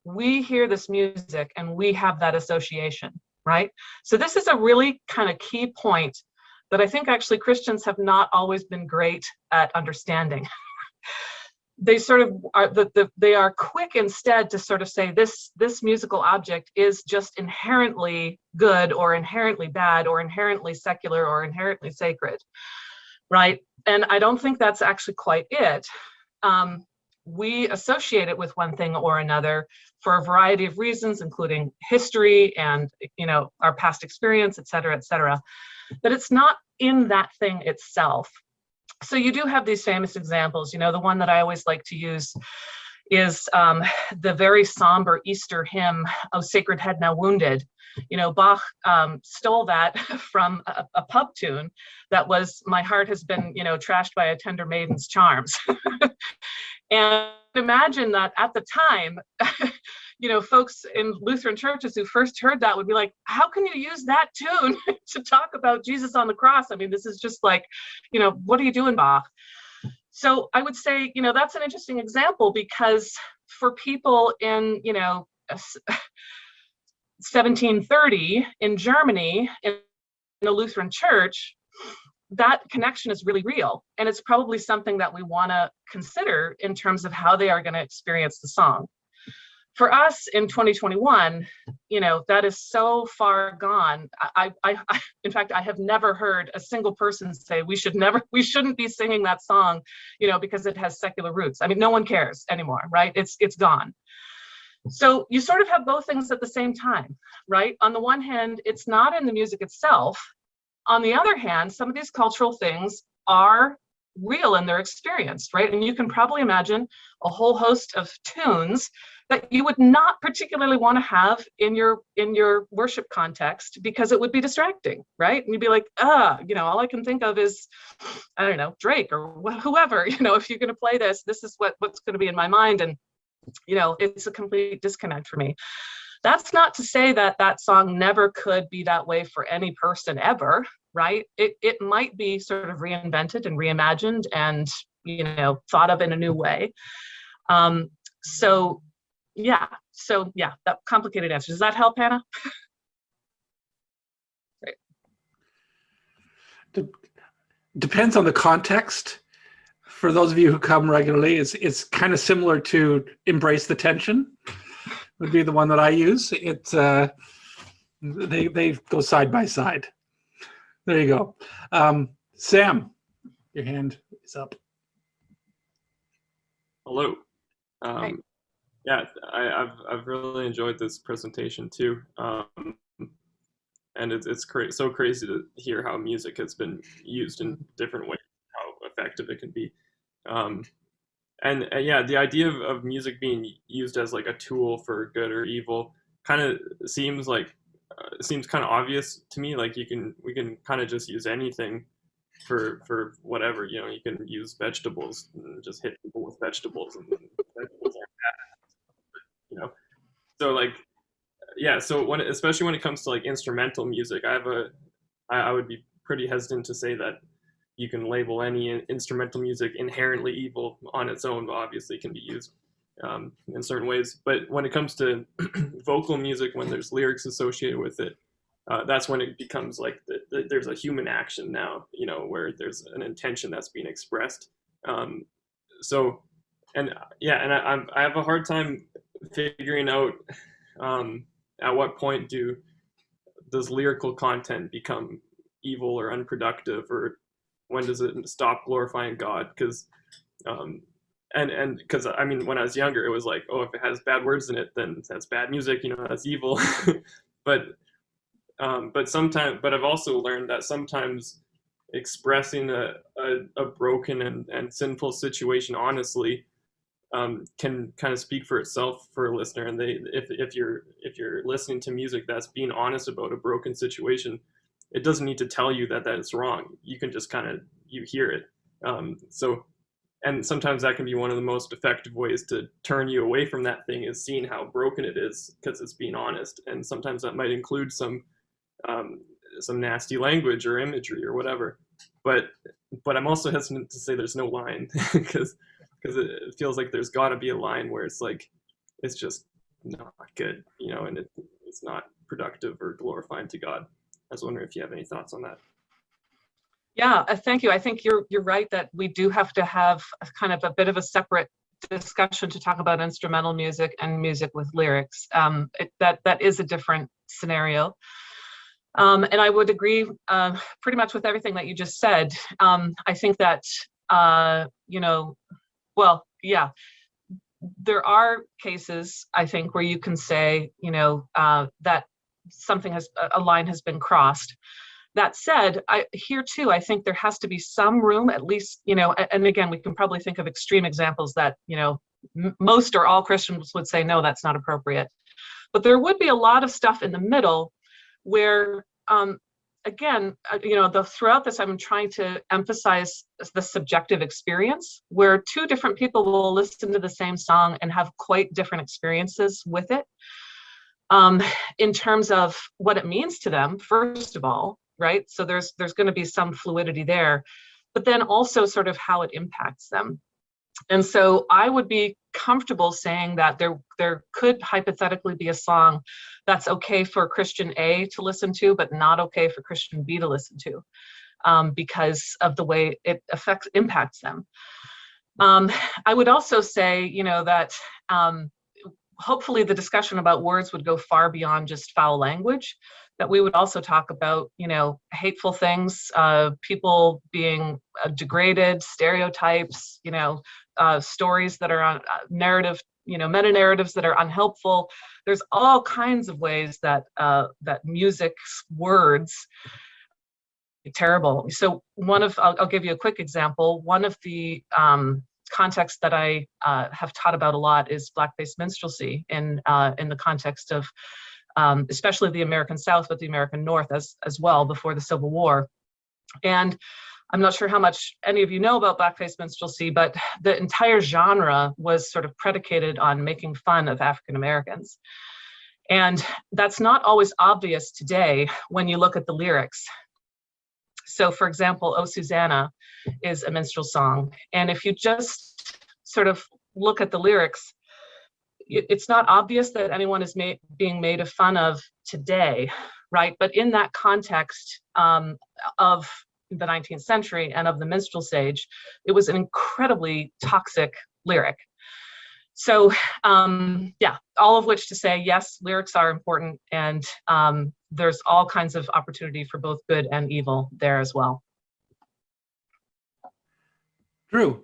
We hear this music and we have that association, right? So this is a really kind of key point that I think actually Christians have not always been great at understanding. They sort of are they are quick instead to sort of say this musical object is just inherently good or inherently bad or inherently secular or inherently sacred. right? And I don't think that's actually quite it. We associate it with one thing or another for a variety of reasons, including history and, you know, our past experience, et cetera, but it's not in that thing itself. So you do have these famous examples. You know, the one that I always like to use is the very somber Easter hymn, "O Sacred Head Now Wounded." You know, Bach stole that from a pub tune that was, "My heart has been, you know, trashed by a tender maiden's charms." And imagine that at the time, you know, folks in Lutheran churches who first heard that would be like, how can you use that tune to talk about Jesus on the cross? I mean, this is just like, you know, what are you doing, Bach? So I would say, you know, that's an interesting example, because for people in, you know, 1730 in Germany, in a Lutheran church, that connection is really real. And it's probably something that we want to consider in terms of how they are going to experience the song. For us in 2021, you know, that is so far gone. In fact, I have never heard a single person say we shouldn't be singing that song, you know, because it has secular roots. I mean, no one cares anymore, right? It's gone. So you sort of have both things at the same time, right? On the one hand, it's not in the music itself. On the other hand, some of these cultural things are real in their experience, right? And you can probably imagine a whole host of tunes that you would not particularly want to have in your worship context, because it would be distracting, right? And you'd be like, you know, all I can think of is, I don't know, Drake or whoever, you know, if you're going to play this is what's going to be in my mind. And, you know, it's a complete disconnect for me. That's not to say that that song never could be that way for any person ever, right? It might be sort of reinvented and reimagined and, you know, thought of in a new way. So yeah, that complicated answer. Does that help, Hannah? Great. Depends on the context. For those of you who come regularly, it's kind of similar to "Embrace the Tension." Would be the one that I use. It's they go side by side. There you go. Sam, your hand is up. Hello. Hi. Yeah, I've really enjoyed this presentation too, and it's so crazy to hear how music has been used in different ways, how effective it can be. And yeah, the idea of music being used as like a tool for good or evil kind of seems kind of obvious to me. Like we can kind of just use anything for whatever, you know. You can use vegetables and just hit people with vegetables, and vegetables aren't bad, you know. So like, yeah. So especially when it comes to like instrumental music, I would be pretty hesitant to say that you can label any instrumental music inherently evil on its own. Obviously can be used in certain ways, but when it comes to vocal music, when there's lyrics associated with it, that's when it becomes like there's a human action now, you know, where there's an intention that's being expressed. So, and yeah, and I have a hard time figuring out at what point does lyrical content become evil or unproductive, or when does it stop glorifying God? Because and because I mean, when I was younger, it was like, oh, if it has bad words in it, then that's bad music, you know, that's evil. but I've also learned that sometimes expressing a broken and sinful situation honestly can kind of speak for itself for a listener. And if you're listening to music that's being honest about a broken situation, it doesn't need to tell you that it's wrong. You can just you hear it. And sometimes that can be one of the most effective ways to turn you away from that thing, is seeing how broken it is because it's being honest. And sometimes that might include some nasty language or imagery or whatever. But I'm also hesitant to say there's no line because it feels like there's got to be a line where it's like, it's just not good, you know, and it's not productive or glorifying to God. I was wondering if you have any thoughts on that. Yeah, thank you. I think you're right that we do have to have kind of a bit of a separate discussion to talk about instrumental music and music with lyrics. That is a different scenario. And I would agree pretty much with everything that you just said. I think that, you know, well, yeah, there are cases, I think, where you can say, you know, that a line has been crossed. That said, here too, I think there has to be some room, at least, you know, and again, we can probably think of extreme examples that, you know, most or all Christians would say, no, that's not appropriate. But there would be a lot of stuff in the middle where, again, you know, throughout this, I'm trying to emphasize the subjective experience, where two different people will listen to the same song and have quite different experiences with it, in terms of what it means to them, first of all, right? So there's going to be some fluidity there, but then also sort of how it impacts them. And so I would be comfortable saying that there could hypothetically be a song that's okay for Christian A to listen to, but not okay for Christian B to listen to, because of the way it impacts them. I would also say, you know, that hopefully the discussion about words would go far beyond just foul language, that we would also talk about, you know, hateful things, people being degraded, stereotypes, you know, stories that are on narrative, you know, meta narratives that are unhelpful. There's all kinds of ways that that music's words are terrible. So I'll give you a quick example. One of the context that I have taught about a lot is black-based minstrelsy in the context of especially the American South, but the American North as well before the Civil War. And I'm not sure how much any of you know about black-based minstrelsy, but the entire genre was sort of predicated on making fun of African Americans. And that's not always obvious today when you look at the lyrics. So for example, "Oh Susanna" is a minstrel song. And if you just sort of look at the lyrics, it's not obvious that anyone is being made fun of today, right? But in that context of the 19th century and of the minstrel stage, it was an incredibly toxic lyric. So yeah, all of which to say, yes, lyrics are important, and there's all kinds of opportunity for both good and evil there as well. Drew.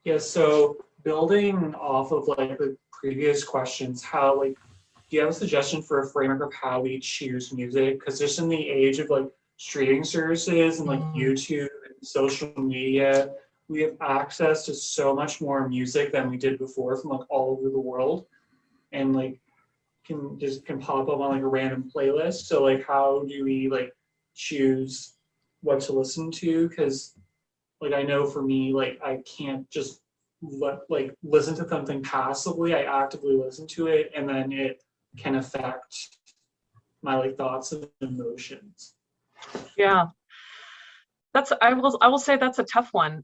Yeah, so building off of like the previous questions, how like, do you have a suggestion for a framework of how we choose music? Because just in the age of like streaming services and like YouTube and social media, we have access to so much more music than we did before from like all over the world, and like can pop up on like a random playlist. So like, how do we like choose what to listen to? Because like, I know for me, like I can't just listen to something passively. I actively listen to it, and then it can affect my like thoughts and emotions. Yeah, I will say that's a tough one.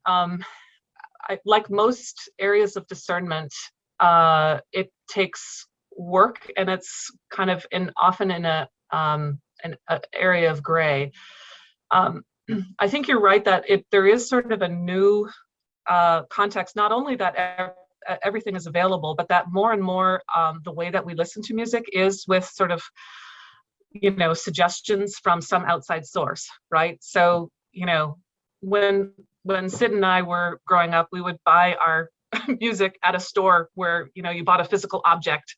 Like most areas of discernment, it takes work, and it's kind of often in an area of gray. I think you're right that there is sort of a new context, not only that everything is available, but that more and more the way that we listen to music is with sort of, you know, suggestions from some outside source, right? So, you know, when Sid and I were growing up, we would buy our music at a store where, you know, you bought a physical object,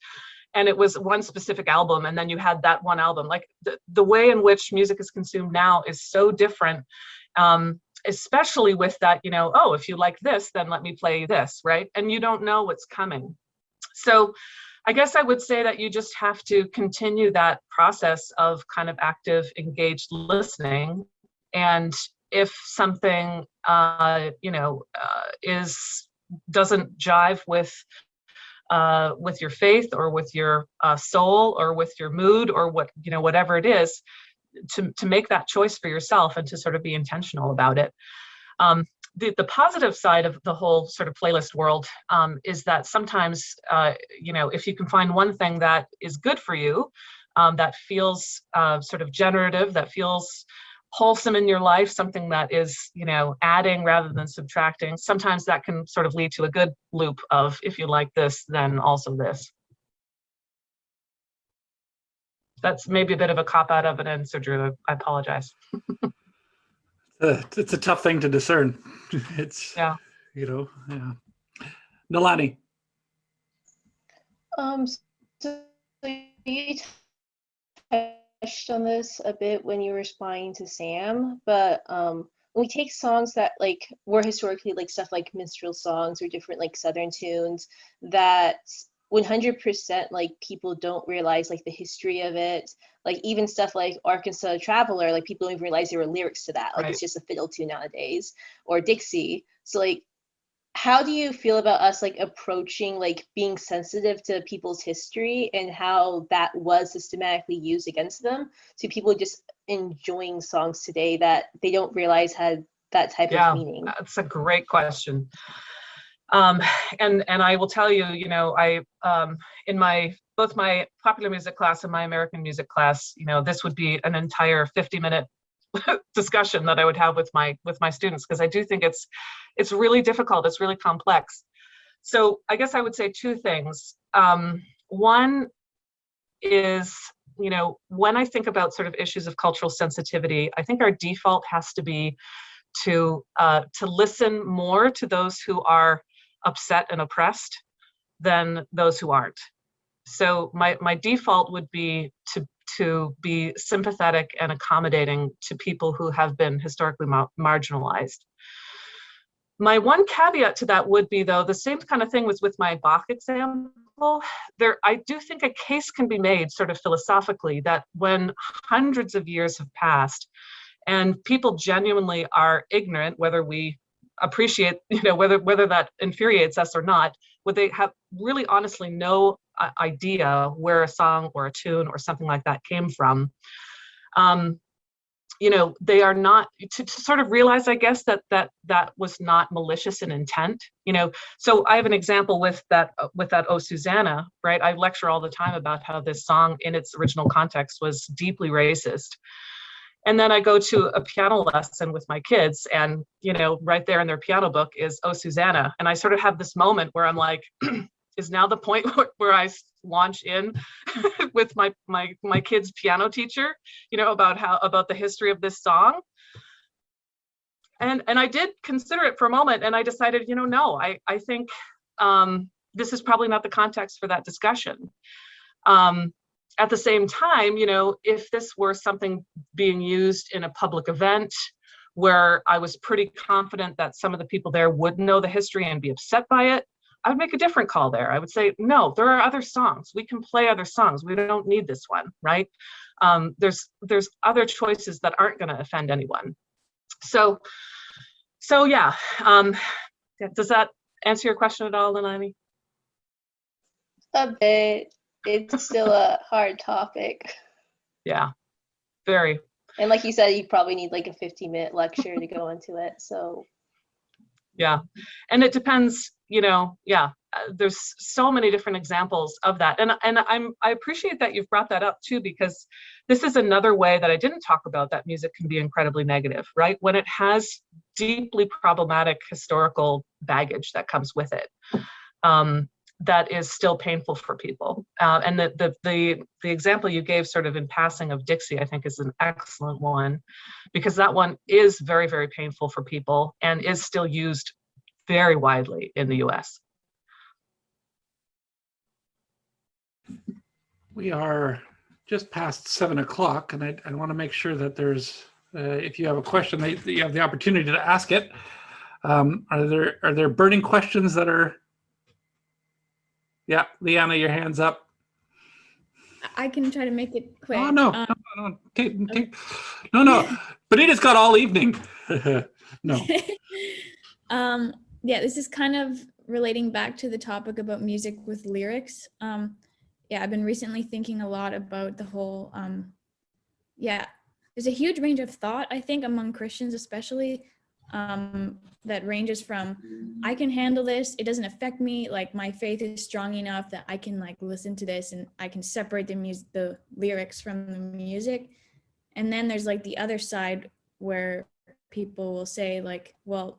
and it was one specific album, and then you had that one album. Like the way in which music is consumed now is so different, especially with that, you know, oh, if you like this, then let me play this, right? And you don't know what's coming. So I guess I would say that you just have to continue that process of kind of active, engaged listening. And if something, you know, doesn't jive with your faith or with your soul or with your mood or what, you know, whatever it is, to make that choice for yourself and to sort of be intentional about it. The positive side of the whole sort of playlist world is that sometimes, you know, if you can find one thing that is good for you, that feels sort of generative, that feels wholesome in your life, something that is, you know, adding rather than subtracting, sometimes that can sort of lead to a good loop of, if you like this, then also this. That's maybe a bit of a cop-out of an answer, Drew. I apologize. It's a tough thing to discern. It's, Yeah. you know, yeah. Nalani. So you touched on this a bit when you were responding to Sam, but when we take songs that like were historically like stuff like minstrel songs or different like Southern tunes that 100% like people don't realize like the history of it, like even stuff like Arkansas Traveler, like people don't even realize there were lyrics to that, like Right. it's just a fiddle tune nowadays, or Dixie. So like, how do you feel about us like approaching like being sensitive to people's history and how that was systematically used against them, to people just enjoying songs today that they don't realize had that type of meaning? That's a great question. And I will tell you, you know, I in both my popular music class and my American music class, you know, this would be an entire 50-minute discussion that I would have with my students, because I do think it's really difficult. It's really complex. So I guess I would say two things. One is, you know, when I think about sort of issues of cultural sensitivity, I think our default has to be to listen more to those who are upset and oppressed than those who aren't. So my default would be to be sympathetic and accommodating to people who have been historically marginalized. My one caveat to that would be, though, the same kind of thing was with my Bach example. I do think a case can be made sort of philosophically that when hundreds of years have passed and people genuinely are ignorant, whether we appreciate, you know, whether that infuriates us or not, would they have really honestly no idea where a song or a tune or something like that came from. You know, they are not to sort of realize, I guess, that was not malicious in intent. You know, so I have an example with that "Oh Susanna," right? I lecture all the time about how this song in its original context was deeply racist. And then I go to a piano lesson with my kids, and, you know, right there in their piano book is "Oh Susanna." And I sort of have this moment where I'm like, is now the point where I launch in with my kid's piano teacher, you know, about the history of this song. And I did consider it for a moment, and I decided, you know, no, I think this is probably not the context for that discussion. At the same time, you know, if this were something being used in a public event where I was pretty confident that some of the people there would know the history and be upset by it, I would make a different call there. I would say, no, there are other songs. We can play other songs. We don't need this one, right? There's other choices that aren't going to offend anyone. So yeah. Does that answer your question at all, Nalani? A bit. It's still a hard topic. Yeah, very. And like you said, you probably need like a 50-minute lecture to go into it. So yeah, and it depends, you know. Yeah, there's so many different examples of that, and I appreciate that you've brought that up too, because this is another way that I didn't talk about that music can be incredibly negative, right? When it has deeply problematic historical baggage that comes with it. That is still painful for people. And the example you gave sort of in passing of Dixie, I think, is an excellent one, because that one is very, very painful for people and is still used very widely in the US. We are just past 7 o'clock, and I want to make sure that there's, if you have a question, that you have the opportunity to ask it. Are there burning questions that are? Yeah, Leanna, your hand's up. I can try to make it quick. Oh, no. No. Benita's got all evening. No. Yeah, this is kind of relating back to the topic about music with lyrics. Yeah, I've been recently thinking a lot about the whole, there's a huge range of thought, I think, among Christians especially, that ranges from, I can handle this, it doesn't affect me, like my faith is strong enough that I can like listen to this and I can separate the lyrics from the music. And then there's like the other side where people will say like, well,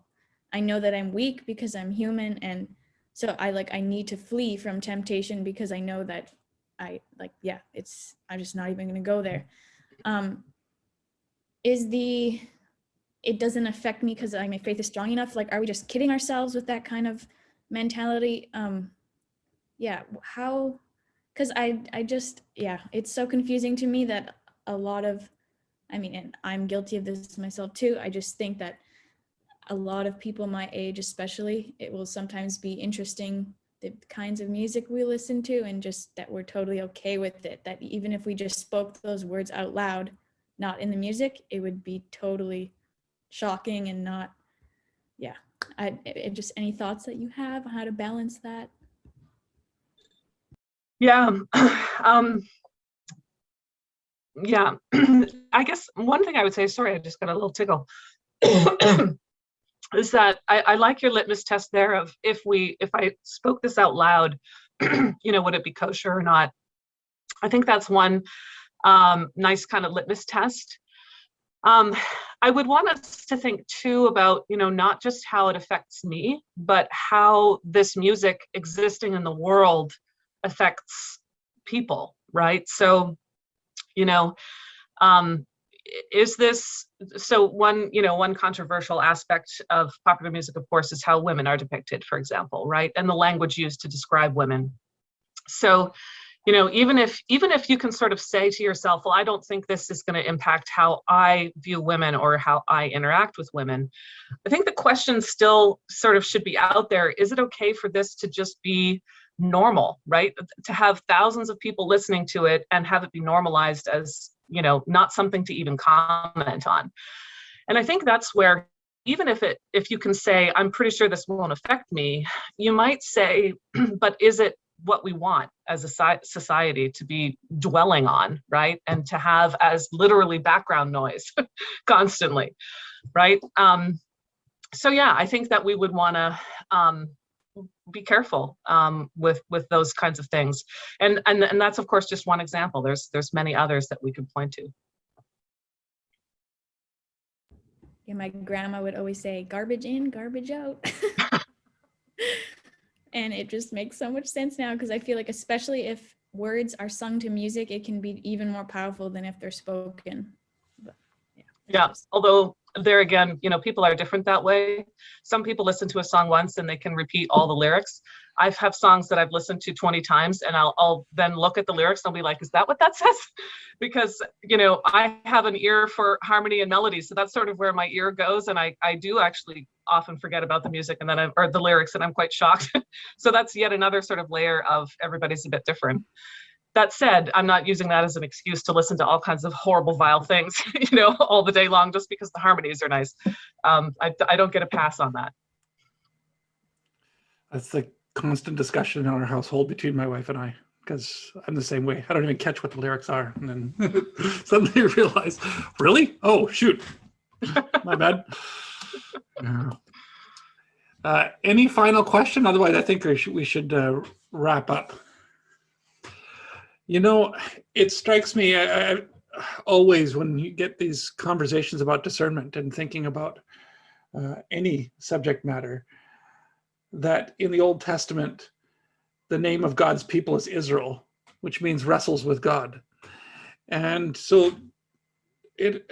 I know that I'm weak because I'm human, and so I need to flee from temptation because I know that I'm just not even going to go there. It doesn't affect me because my faith is strong enough? Like, are we just kidding ourselves with that kind of mentality? How? Because it's so confusing to me that a lot of, and I'm guilty of this myself too. I just think that a lot of people my age, especially, it will sometimes be interesting the kinds of music we listen to, and just that we're totally okay with it. That even if we just spoke those words out loud, not in the music, it would be totally shocking and not, just any thoughts that you have on how to balance that? Yeah. Yeah. I guess one thing I would say, sorry, I just got a little tickle, is that I like your litmus test there of if I spoke this out loud, would it be kosher or not? I think that's one nice kind of litmus test. I would want us to think too about, not just how it affects me, but how this music existing in the world affects people, right? So, is this, so one controversial aspect of popular music, of course, is how women are depicted, for example, right? And the language used to describe women. So, even if you can sort of say to yourself, well, I don't think this is going to impact how I view women or how I interact with women, I think the question still sort of should be out there. Is it okay for this to just be normal, right? To have thousands of people listening to it and have it be normalized as, not something to even comment on. And I think that's where, even if you can say, I'm pretty sure this won't affect me, you might say, but is it what we want as a society to be dwelling on, right? And to have as literally background noise constantly, right? So yeah, I think that we would want to be careful with those kinds of things, and that's of course just one example. There's many others that we could point to. Yeah, my grandma would always say, garbage in, garbage out. And it just makes so much sense now, because I feel like, especially if words are sung to music, it can be even more powerful than if they're spoken. But, yeah. Although there again, people are different that way. Some people listen to a song once and they can repeat all the lyrics. I have songs that I've listened to 20 times, and I'll then look at the lyrics and I'll be like, is that what that says? Because, I have an ear for harmony and melody. So that's sort of where my ear goes. And I do actually often forget about the music and then or the lyrics, and I'm quite shocked. So that's yet another sort of layer of everybody's a bit different. That said, I'm not using that as an excuse to listen to all kinds of horrible, vile things, all the day long, just because the harmonies are nice. I don't get a pass on that. That's the constant discussion in our household between my wife and I, because I'm the same way. I don't even catch what the lyrics are. And then suddenly you realize, really? Oh, shoot. My bad. Any final question? Otherwise, I think we should wrap up. It strikes me I always, when you get these conversations about discernment and thinking about any subject matter, that in the Old Testament, the name of God's people is Israel, which means wrestles with God. And so it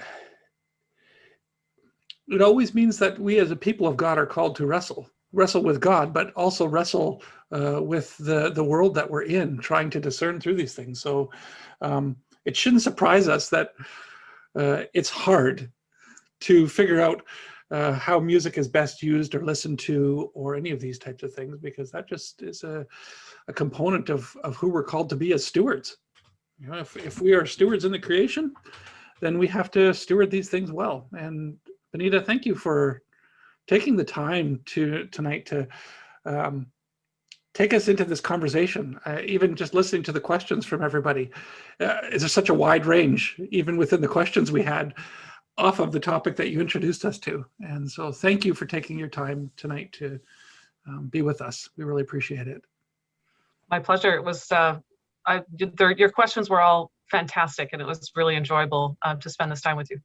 always means that we as a people of God are called to wrestle with God, but also wrestle with the world that we're in, trying to discern through these things. So it shouldn't surprise us that it's hard to figure out how music is best used or listened to, or any of these types of things, because that just is a component of who we're called to be as stewards. If we are stewards in the creation, then we have to steward these things well. And Benita, thank you for taking the time tonight to take us into this conversation. Even just listening to the questions from everybody, there's such a wide range, even within the questions we had, off of the topic that you introduced us to. And so thank you for taking your time tonight to be with us. We really appreciate it. My pleasure. It was, your questions were all fantastic, and it was really enjoyable to spend this time with you.